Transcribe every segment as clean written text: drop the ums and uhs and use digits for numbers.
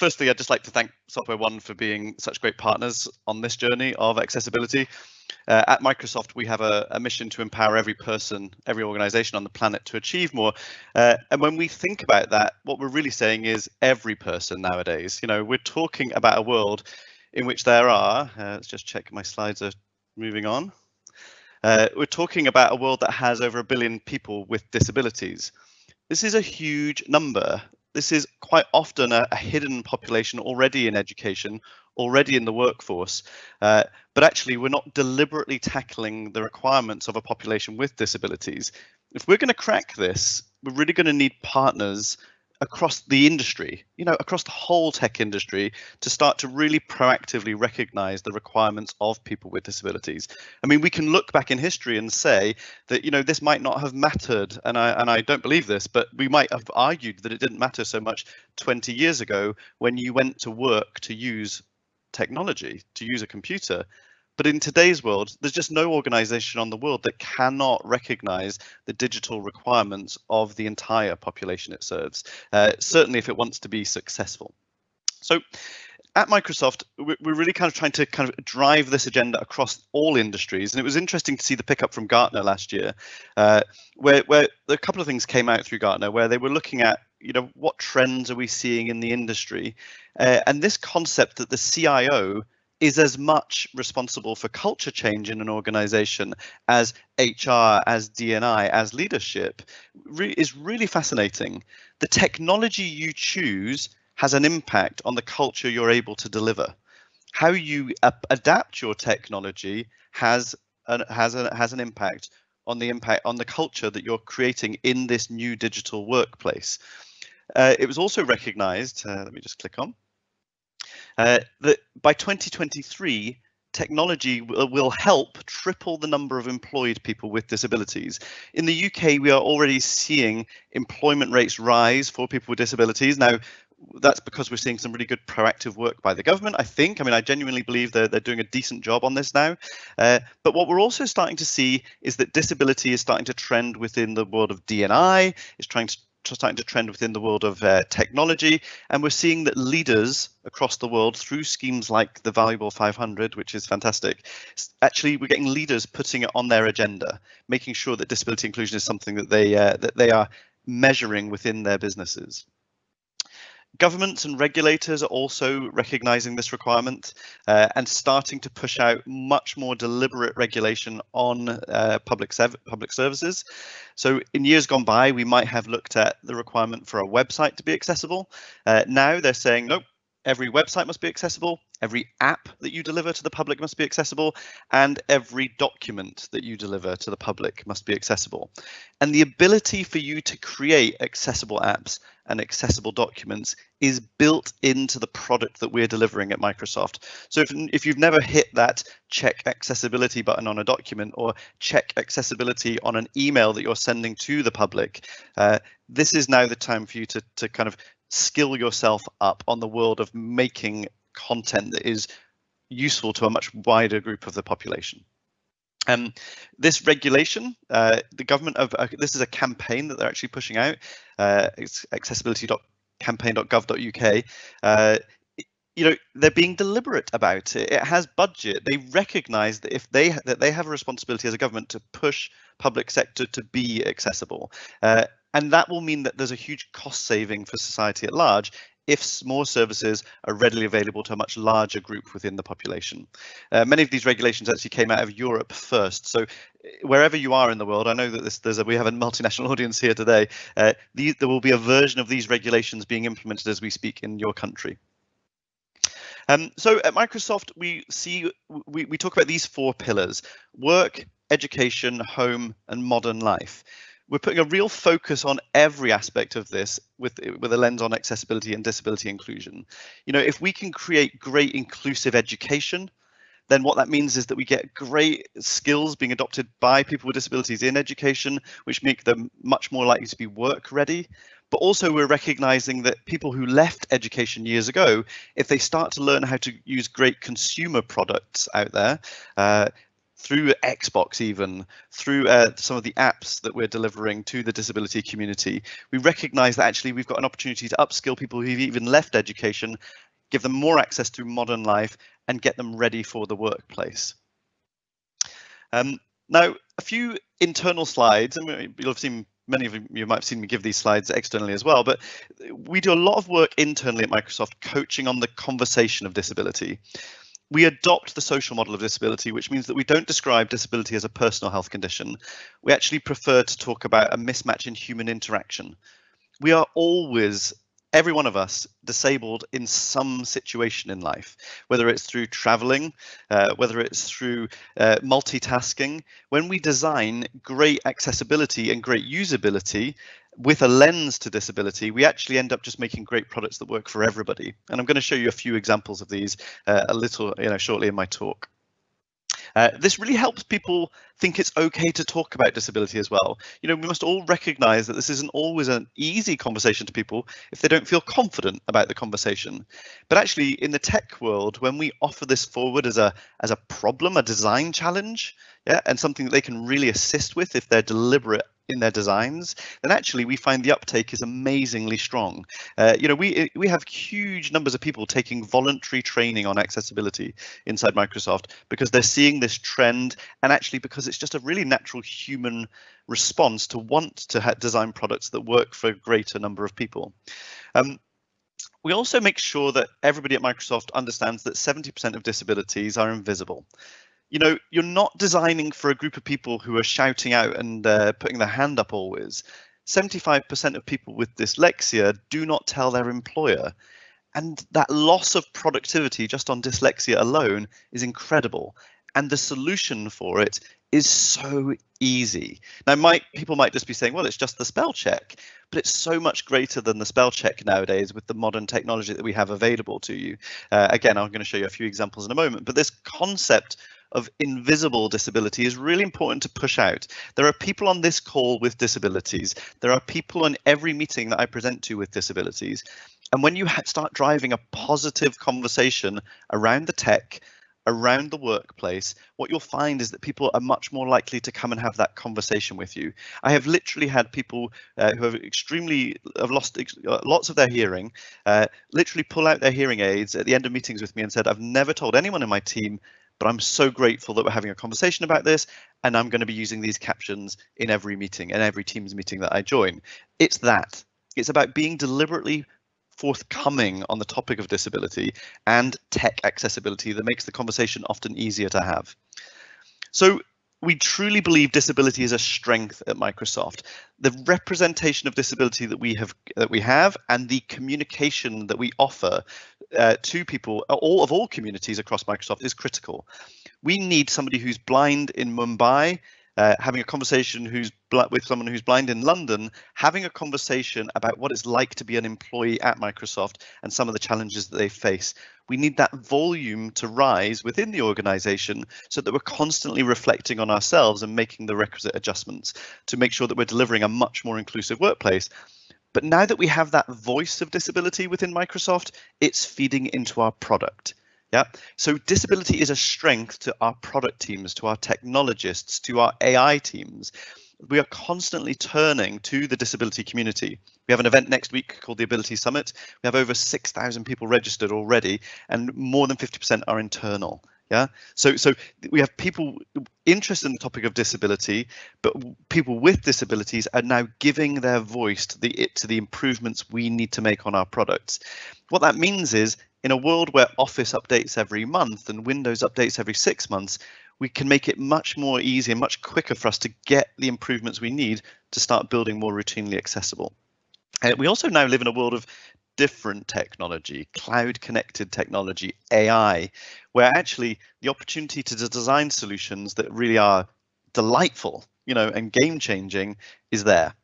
firstly, I'd just like to thank Software One for being such great partners on this journey of accessibility. At Microsoft, we have a mission to empower every person, every organization on the planet to achieve more. And when we think about that, what we're really saying is every person nowadays. We're talking about a world in which there are, let's just check my slides are moving on. We're talking about a world that has over 1 billion people with disabilities. This is a huge number. This is quite often a hidden population already in education, already in the workforce, but actually we're not deliberately tackling the requirements of a population with disabilities. If we're going to crack this, we're really going to need partners across the industry, across the whole tech industry, to start to really proactively recognize the requirements of people with disabilities. I mean, we can look back in history and say that, this might not have mattered, and I don't believe this, but we might have argued that it didn't matter so much 20 years ago when you went to work to use technology, to use a computer. But in today's world, there's just no organization on the world that cannot recognize the digital requirements of the entire population it serves, certainly if it wants to be successful. So at Microsoft, we're really kind of trying to drive this agenda across all industries. And it was interesting to see the pickup from Gartner last year, where a couple of things came out through Gartner, where they were looking at, what trends are we seeing in the industry? And this concept that the CIO is as much responsible for culture change in an organization as HR, as D&I, as leadership is really fascinating. The technology you choose has an impact on the culture you're able to deliver. How you adapt your technology has an impact on the culture that you're creating in this new digital workplace. It was also recognized, let me just click on, that by 2023, technology will help triple the number of employed people with disabilities. In the UK, we are already seeing employment rates rise for people with disabilities. Now, that's because we're seeing some really good proactive work by the government, I think. I mean, I genuinely believe they're doing a decent job on this now. But what we're also starting to see is that disability is starting to trend within the world of D&I, it's starting to trend within the world of technology, and we're seeing that leaders across the world, through schemes like the Valuable 500, which is fantastic, actually we're getting leaders putting it on their agenda, making sure that disability inclusion is something that they are measuring within their businesses. Governments and regulators are also recognizing this requirement and starting to push out much more deliberate regulation on public services. So in years gone by, we might have looked at the requirement for a website to be accessible. Now they're saying, nope, every website must be accessible, every app that you deliver to the public must be accessible, and every document that you deliver to the public must be accessible. And the ability for you to create accessible apps and accessible documents is built into the product that we're delivering at Microsoft. So if you've never hit that check accessibility button on a document or check accessibility on an email that you're sending to the public, this is now the time for you to kind of skill yourself up on the world of making content that is useful to a much wider group of the population. This regulation, the government this is a campaign that they're actually pushing out. It's accessibility.campaign.gov.uk. They're being deliberate about it. It has budget. They recognise that that they have a responsibility as a government to push public sector to be accessible. And that will mean that there's a huge cost saving for society at large if more services are readily available to a much larger group within the population. Many of these regulations actually came out of Europe first. So wherever you are in the world, I know that we have a multinational audience here today. There will be a version of these regulations being implemented as we speak in your country. So at Microsoft, we talk about these 4 pillars: work, education, home, and modern life. We're putting a real focus on every aspect of this with a lens on accessibility and disability inclusion. If we can create great inclusive education, then what that means is that we get great skills being adopted by people with disabilities in education, which make them much more likely to be work ready. But also we're recognizing that people who left education years ago, if they start to learn how to use great consumer products out there, through Xbox, even through some of the apps that we're delivering to the disability community, we recognize that actually we've got an opportunity to upskill people who've even left education, give them more access to modern life, and get them ready for the workplace. Now, a few internal slides, and you'll have seen many of you might have seen me give these slides externally as well, but we do a lot of work internally at Microsoft coaching on the conversation of disability. We adopt the social model of disability, which means that we don't describe disability as a personal health condition. We actually prefer to talk about a mismatch in human interaction. We are always, every one of us, disabled in some situation in life, whether it's through traveling, whether it's through multitasking. When we design great accessibility and great usability with a lens to disability, we actually end up just making great products that work for everybody. And I'm going to show you a few examples of these a little, shortly in my talk. This really helps people think it's okay to talk about disability as well. We must all recognize that this isn't always an easy conversation to people if they don't feel confident about the conversation. But actually, in the tech world, when we offer this forward as a problem, a design challenge, and something that they can really assist with if they're deliberate in their designs, then actually we find the uptake is amazingly strong. We have huge numbers of people taking voluntary training on accessibility inside Microsoft because they're seeing this trend, and actually because it's just a really natural human response to want to design products that work for a greater number of people. We also make sure that everybody at Microsoft understands that 70% of disabilities are invisible. You're not designing for a group of people who are shouting out and putting their hand up always. 75% of people with dyslexia do not tell their employer. And that loss of productivity just on dyslexia alone is incredible. And the solution for it is so easy. Now, people might just be saying, well, it's just the spell check, but it's so much greater than the spell check nowadays with the modern technology that we have available to you. Again, I'm going to show you a few examples in a moment, but this concept of invisible disability is really important to push out. There are people on this call with disabilities. There are people on every meeting that I present to with disabilities. And when you start driving a positive conversation around the tech, around the workplace, what you'll find is that people are much more likely to come and have that conversation with you. I have literally had people who have lost lots of their hearing, literally pull out their hearing aids at the end of meetings with me and said, I've never told anyone in my team, but I'm so grateful that we're having a conversation about this, and I'm going to be using these captions in every meeting and every Teams meeting that I join. It's that. It's about being deliberately forthcoming on the topic of disability and tech accessibility that makes the conversation often easier to have. So we truly believe disability is a strength at Microsoft. The representation of disability that we have and the communication that we offer to people, all communities across Microsoft, is critical. We need somebody who's blind in Mumbai having a conversation with someone who's blind in London, having a conversation about what it's like to be an employee at Microsoft and some of the challenges that they face. We need that volume to rise within the organization so that we're constantly reflecting on ourselves and making the requisite adjustments to make sure that we're delivering a much more inclusive workplace. But now that we have that voice of disability within Microsoft, it's feeding into our product. Yeah, so disability is a strength to our product teams, to our technologists, to our AI teams. We are constantly turning to the disability community. We have an event next week called the Ability Summit. We have over 6,000 people registered already, and more than 50% are internal. Yeah, so we have people interested in the topic of disability, but people with disabilities are now giving their voice to the improvements we need to make on our products. What that means is, in a world where Office updates every month and Windows updates every 6 months, we can make it much more easy and much quicker for us to get the improvements we need to start building more routinely accessible. And we also now live in a world of different technology, cloud connected technology, AI, where actually the opportunity to design solutions that really are delightful, and game changing is there.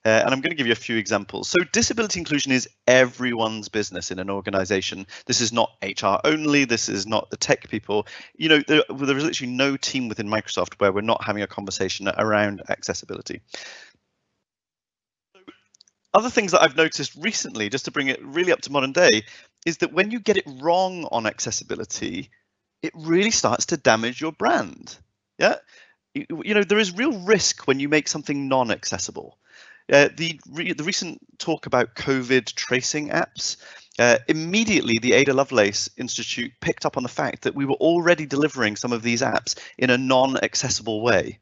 And I'm going to give you a few examples. So disability inclusion is everyone's business in an organization. This is not HR only. This is not the tech people. There is literally no team within Microsoft where we're not having a conversation around accessibility. Other things that I've noticed recently, just to bring it really up to modern day, is that when you get it wrong on accessibility, it really starts to damage your brand. Yeah, there is real risk when you make something non-accessible. The recent talk about COVID tracing apps, immediately the Ada Lovelace Institute picked up on the fact that we were already delivering some of these apps in a non-accessible way.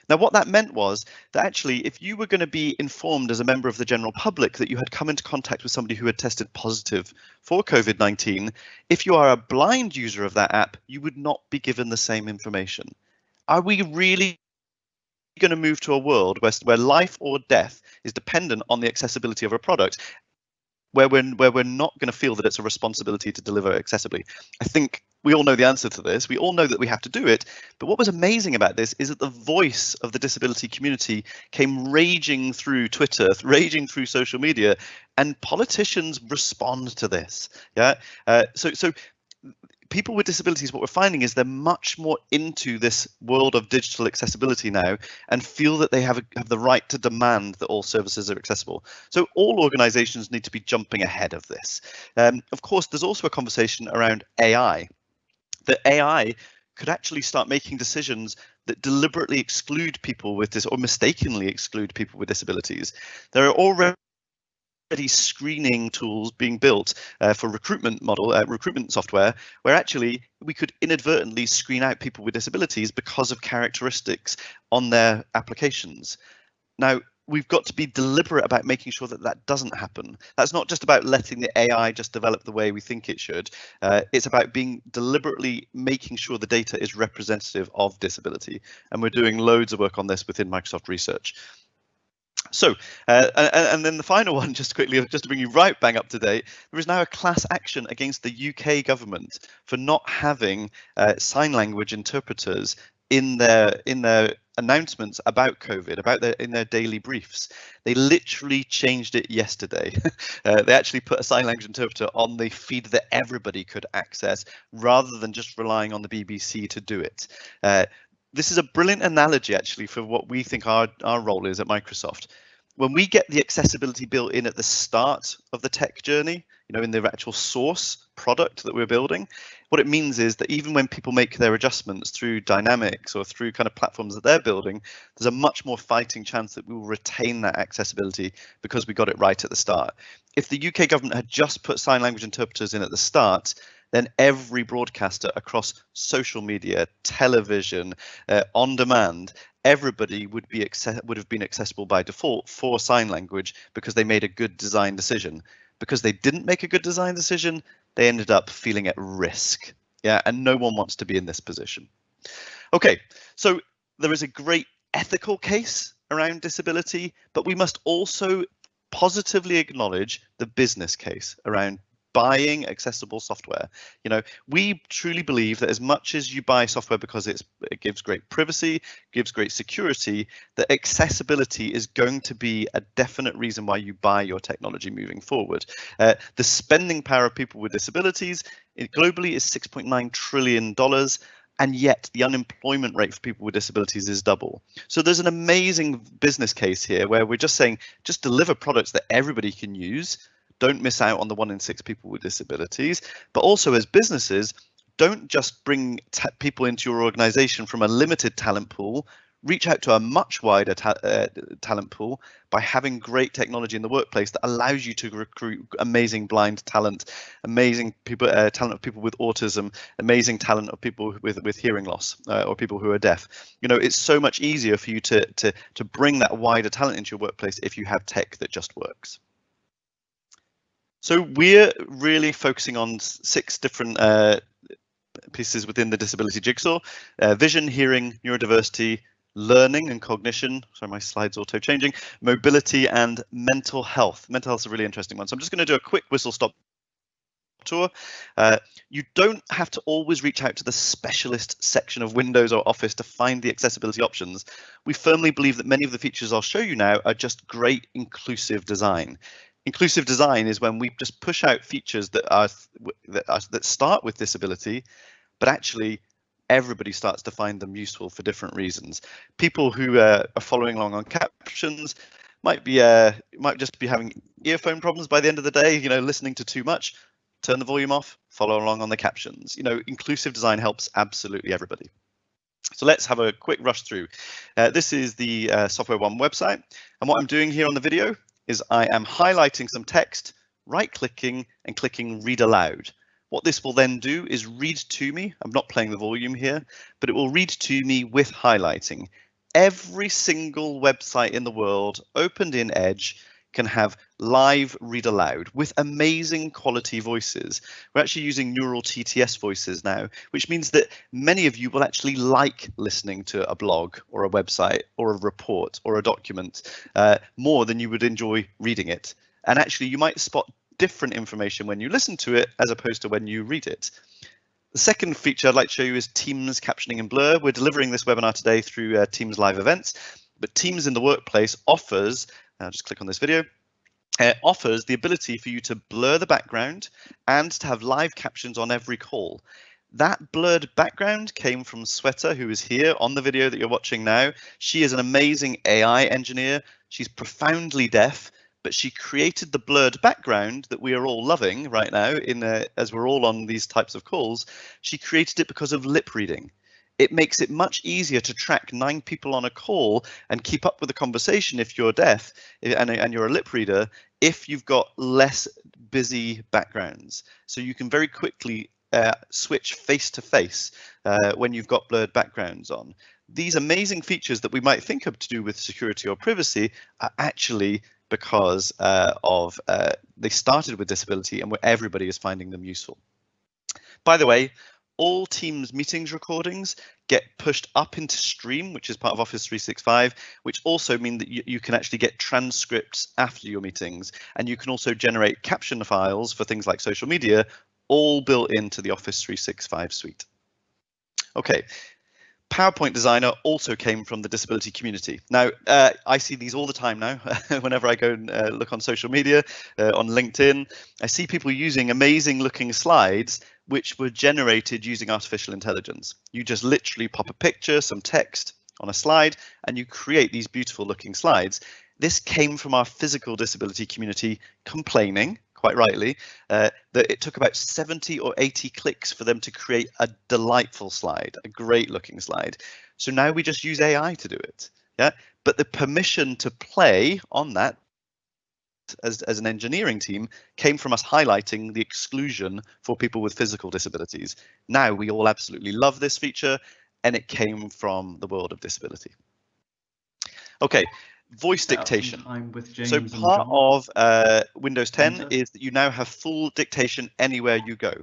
Now, what that meant was that actually, if you were going to be informed as a member of the general public that you had come into contact with somebody who had tested positive for COVID-19, if you are a blind user of that app, you would not be given the same information. Are we really going to move to a world where life or death is dependent on the accessibility of a product, where we're not going to feel that it's a responsibility to deliver accessibly? I think we all know the answer to this. We all know that we have to do it. But what was amazing about this is that the voice of the disability community came raging through Twitter, raging through social media, and politicians respond to this. Yeah. So people with disabilities, what we're finding is they're much more into this world of digital accessibility now and feel that they have the right to demand that all services are accessible. So all organizations need to be jumping ahead of this. Of course, there's also a conversation around AI. That AI could actually start making decisions that deliberately exclude people with this, or mistakenly exclude people with disabilities. There are already screening tools being built for recruitment software, where actually we could inadvertently screen out people with disabilities because of characteristics on their applications. Now, we've got to be deliberate about making sure that that doesn't happen. That's not just about letting the AI just develop the way we think it should. It's about being deliberately making sure the data is representative of disability. And we're doing loads of work on this within Microsoft Research. So, and then the final one, just quickly, just to bring you right bang up to date, there is now a class action against the UK government for not having sign language interpreters in their announcements about COVID, in their daily briefs. They literally changed it yesterday. They actually put a sign language interpreter on the feed that everybody could access, rather than just relying on the BBC to do it. This is a brilliant analogy, actually, for what we think our role is at Microsoft. When we get the accessibility built in at the start of the tech journey, in the actual source product that we're building, what it means is that even when people make their adjustments through Dynamics or through kind of platforms that they're building, there's a much more fighting chance that we will retain that accessibility because we got it right at the start. If the UK government had just put sign language interpreters in at the start, then every broadcaster across social media, television, on demand, everybody would have been accessible by default for sign language because they made a good design decision. Because they didn't make a good design decision, they ended up feeling at risk. Yeah, and no one wants to be in this position. Okay, so there is a great ethical case around disability, but we must also positively acknowledge the business case around buying accessible software. We truly believe that as much as you buy software because it gives great privacy, gives great security, that accessibility is going to be a definite reason why you buy your technology moving forward. The spending power of people with disabilities globally is $6.9 trillion. And yet the unemployment rate for people with disabilities is double. So there's an amazing business case here where we're just saying, just deliver products that everybody can use. Don't miss out on the 1 in 6 people with disabilities, but also as businesses, don't just bring people into your organization from a limited talent pool. Reach out to a much wider talent pool by having great technology in the workplace that allows you to recruit amazing blind talent, amazing people, talent of people with autism, amazing talent of people with hearing loss, or people who are deaf. It's so much easier for you to bring that wider talent into your workplace if you have tech that just works. So we're really focusing on 6 different pieces within the disability jigsaw: vision, hearing, neurodiversity, learning and cognition. Sorry, my slide's auto changing. Mobility and mental health. Mental health is a really interesting one. So I'm just going to do a quick whistle stop tour. You don't have to always reach out to the specialist section of Windows or Office to find the accessibility options. We firmly believe that many of the features I'll show you now are just great inclusive design. Inclusive design is when we just push out features that start with disability, but actually everybody starts to find them useful for different reasons. People who are following along on captions might just be having earphone problems by the end of the day, listening to too much. Turn the volume off, follow along on the captions. Inclusive design helps absolutely everybody. So let's have a quick rush through. This is the Software One website, and what I'm doing here on the video is I am highlighting some text, right-clicking and clicking Read Aloud. What this will then do is read to me. I'm not playing the volume here, but it will read to me with highlighting. Every single website in the world opened in Edge can have live read aloud with amazing quality voices. We're actually using neural TTS voices now, which means that many of you will actually like listening to a blog or a website or a report or a document more than you would enjoy reading it. And actually, you might spot different information when you listen to it as opposed to when you read it. The second feature I'd like to show you is Teams captioning and blur. We're delivering this webinar today through Teams live events, but Teams in the workplace offers, I'll just click on this video, offers the ability for you to blur the background and to have live captions on every call. That blurred background came from Sweta, who is here on the video that you're watching now. She is an amazing AI engineer. She's profoundly deaf, but she created the blurred background that we are all loving right now as we're all on these types of calls. She created it because of lip reading. It makes it much easier to track 9 people on a call and keep up with the conversation if you're deaf and you're a lip reader, if you've got less busy backgrounds. So you can very quickly switch face to face when you've got blurred backgrounds on. These amazing features that we might think of to do with security or privacy are actually because they started with disability and where everybody is finding them useful. By the way, all Teams meetings recordings get pushed up into Stream, which is part of Office 365, which also means that you can actually get transcripts after your meetings, and you can also generate caption files for things like social media, all built into the Office 365 suite. Okay. PowerPoint Designer also came from the disability community. Now, I see these all the time now. Whenever I go and look on social media, on LinkedIn, I see people using amazing looking slides which were generated using artificial intelligence. You just literally pop a picture, some text on a slide, and you create these beautiful looking slides. This came from our physical disability community complaining, quite rightly, that it took about 70 or 80 clicks for them to create a delightful slide, a great looking slide. So now we just use AI to do it. Yeah, but the permission to play on that as an engineering team came from us highlighting the exclusion for people with physical disabilities. Now we all absolutely love this feature, and it came from the world of disability. Okay. Voice dictation. So part of Windows 10 is that you now have full dictation anywhere you go.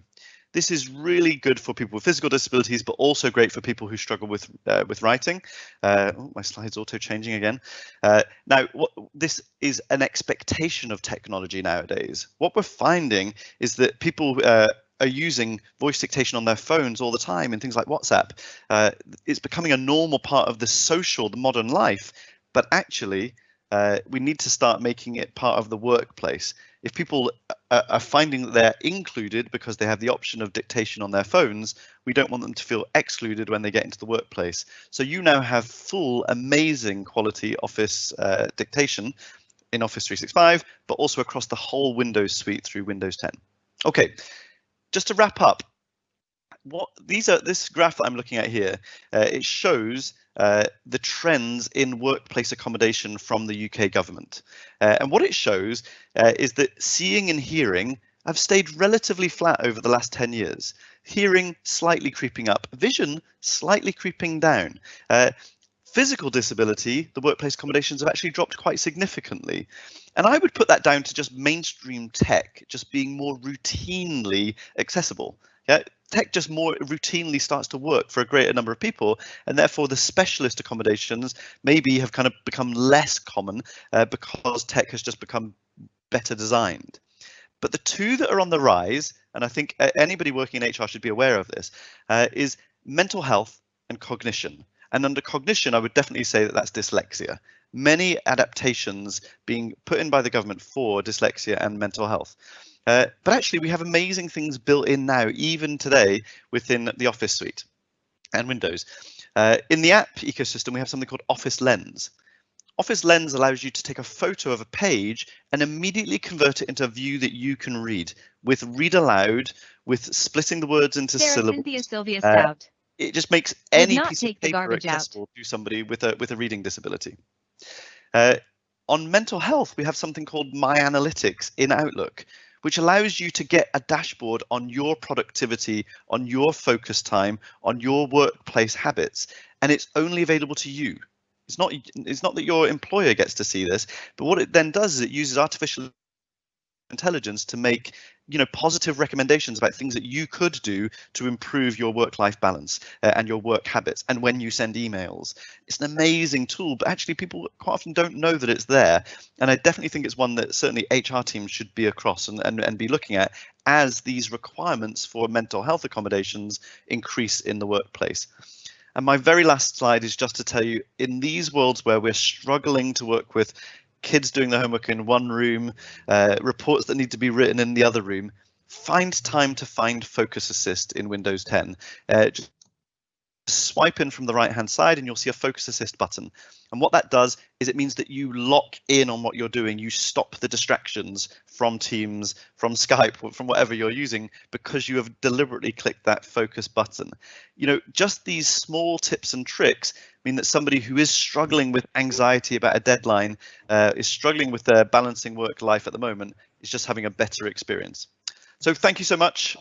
This is really good for people with physical disabilities, but also great for people who struggle with writing. Oh, my slide's auto changing again. Now, this is an expectation of technology nowadays. What we're finding is that people are using voice dictation on their phones all the time and things like WhatsApp. It's becoming a normal part of the modern life. But actually, we need to start making it part of the workplace. If people are finding that they're included because they have the option of dictation on their phones, we don't want them to feel excluded when they get into the workplace. So you now have full, amazing quality Office dictation in Office 365, but also across the whole Windows suite through Windows 10. Okay, just to wrap up, this graph that I'm looking at here, it shows the trends in workplace accommodation from the UK government. And what it shows is that seeing and hearing have stayed relatively flat over the last 10 years. Hearing slightly creeping up, vision slightly creeping down. Physical disability, the workplace accommodations have actually dropped quite significantly. And I would put that down to just mainstream tech just being more routinely accessible. Yeah, tech just more routinely starts to work for a greater number of people, and therefore the specialist accommodations maybe have kind of become less common because tech has just become better designed. But the two that are on the rise, and I think anybody working in HR should be aware of this, is mental health and cognition. And under cognition, I would definitely say that that's dyslexia. Many adaptations being put in by the government for dyslexia and mental health. But actually, we have amazing things built in now, even today, within the Office suite and Windows. In the app ecosystem, we have something called Office Lens. Office Lens allows you to take a photo of a page and immediately convert it into a view that you can read with read aloud, with splitting the words into syllables. it just makes any piece of paper accessible to somebody with a reading disability. On mental health, we have something called My Analytics in Outlook, which allows you to get a dashboard on your productivity, on your focus time, on your workplace habits, and it's only available to you. It's not that your employer gets to see this, but what it then does is it uses artificial intelligence to make positive recommendations about things that you could do to improve your work-life balance and your work habits. And when you send emails, it's an amazing tool, but actually people quite often don't know that it's there. And I definitely think it's one that certainly HR teams should be across and be looking at as these requirements for mental health accommodations increase in the workplace. And my very last slide is just to tell you, in these worlds where we're struggling to work with kids doing their homework in one room, reports that need to be written in the other room, find time to find Focus Assist in Windows 10. Just swipe in from the right hand side and you'll see a Focus Assist button. And what that does is it means that you lock in on what you're doing. You stop the distractions from Teams, from Skype, from whatever you're using, because you have deliberately clicked that focus button. Just these small tips and tricks mean that somebody who is struggling with anxiety about a deadline, is struggling with their balancing work life at the moment, is just having a better experience. So thank you so much.